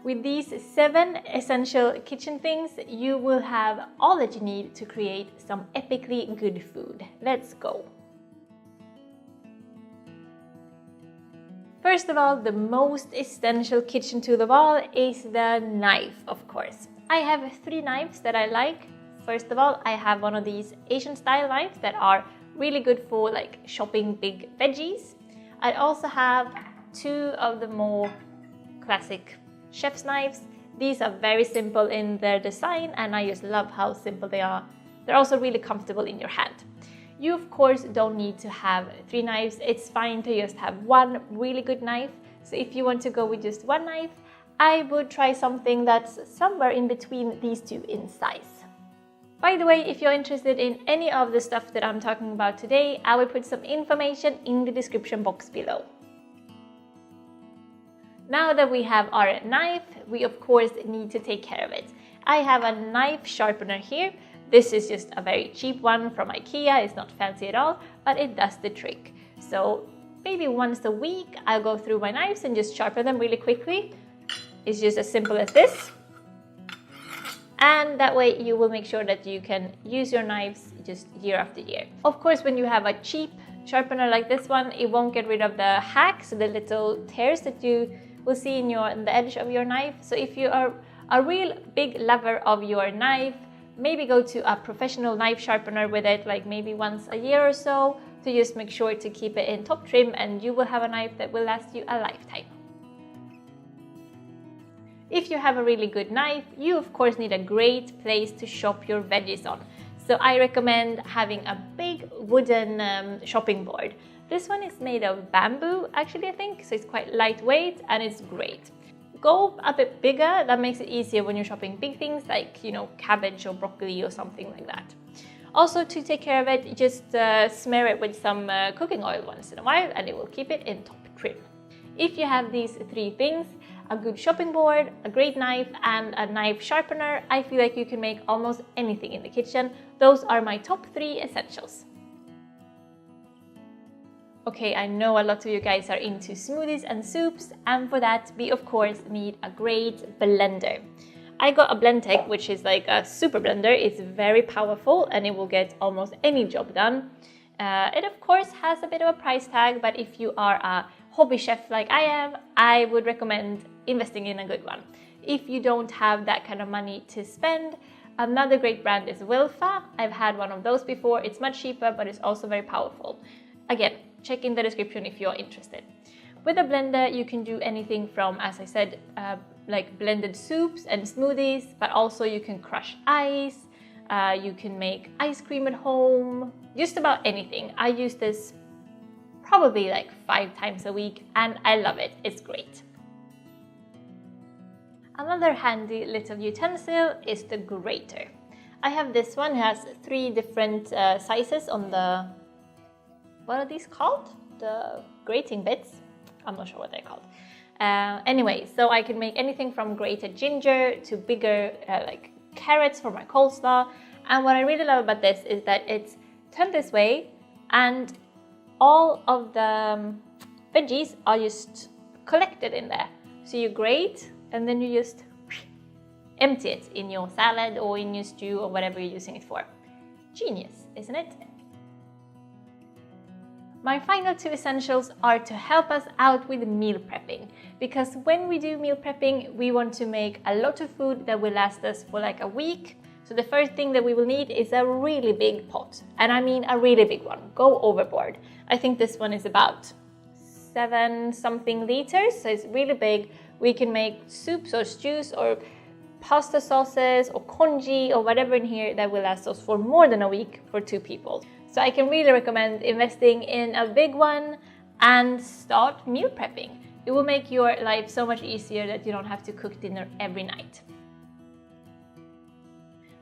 With these 7 essential kitchen things, you will have all that you need to create some epically good food. Let's go! First of all, the most essential kitchen tool of all is the knife, of course. I have 3 knives that I like. First of all, I have one of these Asian style knives that are really good for like chopping big veggies. I also have 2 of the more classic chef's knives. These are very simple in their design and I just love how simple they are. They're also really comfortable in your hand. You of course don't need to have 3 knives. It's fine to just have 1 really good knife. So if you want to go with just 1 knife, I would try something that's somewhere in between these 2 in size. By the way, if you're interested in any of the stuff that I'm talking about today, I will put some information in the description box below. Now that we have our knife, we of course need to take care of it. I have a knife sharpener here. This is just a very cheap one from IKEA. It's not fancy at all, but it does the trick. So maybe once a week, I'll go through my knives and just sharpen them really quickly. It's just as simple as this. And that way you will make sure that you can use your knives just year after year. Of course, when you have a cheap sharpener like this one, it won't get rid of the hacks, the little tears that you will see in the edge of your knife. So if you are a real big lover of your knife, maybe go to a professional knife sharpener with it, like maybe once a year or so, to just make sure to keep it in top trim, and you will have a knife that will last you a lifetime. If you have a really good knife, you of course need a great place to chop your veggies on. So I recommend having a big wooden chopping board. This one is made of bamboo, actually, I think, so it's quite lightweight and it's great. Go a bit bigger, that makes it easier when you're chopping big things like, you know, cabbage or broccoli or something like that. Also, to take care of it, just smear it with some cooking oil once in a while and it will keep it in top trim. If you have these 3 things, a good chopping board, a great knife, and a knife sharpener, I feel like you can make almost anything in the kitchen. Those are my top 3 essentials. Okay, I know a lot of you guys are into smoothies and soups, and for that we of course need a great blender. I got a Blendtec, which is like a super blender. It's very powerful and it will get almost any job done. It of course has a bit of a price tag, but if you are a hobby chef like I am, I would recommend investing in a good one. If you don't have that kind of money to spend, another great brand is Wilfa. I've had one of those before. It's much cheaper, but it's also very powerful. Again, check in the description if you're interested. With a blender, you can do anything from, as I said, like blended soups and smoothies, but also you can crush ice, you can make ice cream at home, just about anything. I use this probably like 5 times a week and I love it. It's great. Another handy little utensil is the grater. I have this one. It has 3 different sizes on the, what are these called? The grating bits. I'm not sure what they're called. Anyway, so I can make anything from grated ginger to bigger like carrots for my coleslaw. And what I really love about this is that it's turned this way and all of the veggies are just collected in there. So you grate and then you just empty it in your salad or in your stew or whatever you're using it for. Genius, isn't it? My final 2 essentials are to help us out with meal prepping, because when we do meal prepping, we want to make a lot of food that will last us for like a week. So the first thing that we will need is a really big pot, and I mean a really big one. Go overboard. I think this one is about 7 something liters, so it's really big. We can make soups or stews or pasta sauces or congee or whatever in here that will last us for more than a week for 2 people. So I can really recommend investing in a big one and start meal prepping. It will make your life so much easier that you don't have to cook dinner every night.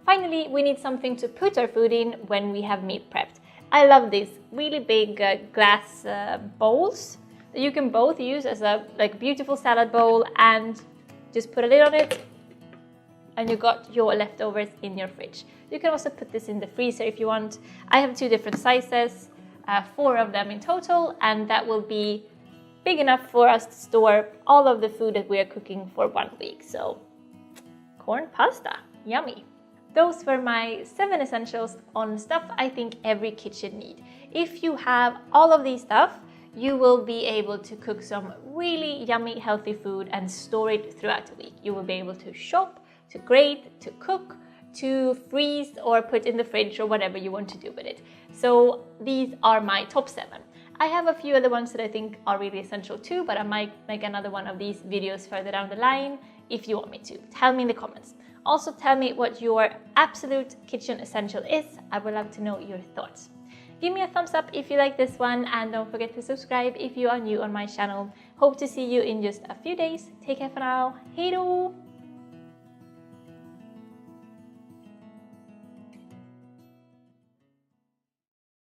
Finally, we need something to put our food in when we have meal prepped. I love these really big glass bowls that you can both use as a beautiful salad bowl and just put a lid on it and you got your leftovers in your fridge. You can also put this in the freezer if you want. I have 2 different sizes, 4 of them in total, and that will be big enough for us to store all of the food that we are cooking for 1 week. So corn pasta, yummy. Those were my 7 essentials on stuff I think every kitchen needs. If you have all of these stuff, you will be able to cook some really yummy, healthy food and store it throughout the week. You will be able to shop, to grate, to cook, to freeze or put in the fridge or whatever you want to do with it. So these are my top 7. I have a few other ones that I think are really essential too, but I might make another one of these videos further down the line if you want me to. Tell me in the comments. Also tell me what your absolute kitchen essential is. I would love to know your thoughts. Give me a thumbs up if you like this one, and don't forget to subscribe if you are new on my channel. Hope to see you in just a few days. Take care for now. Hej då!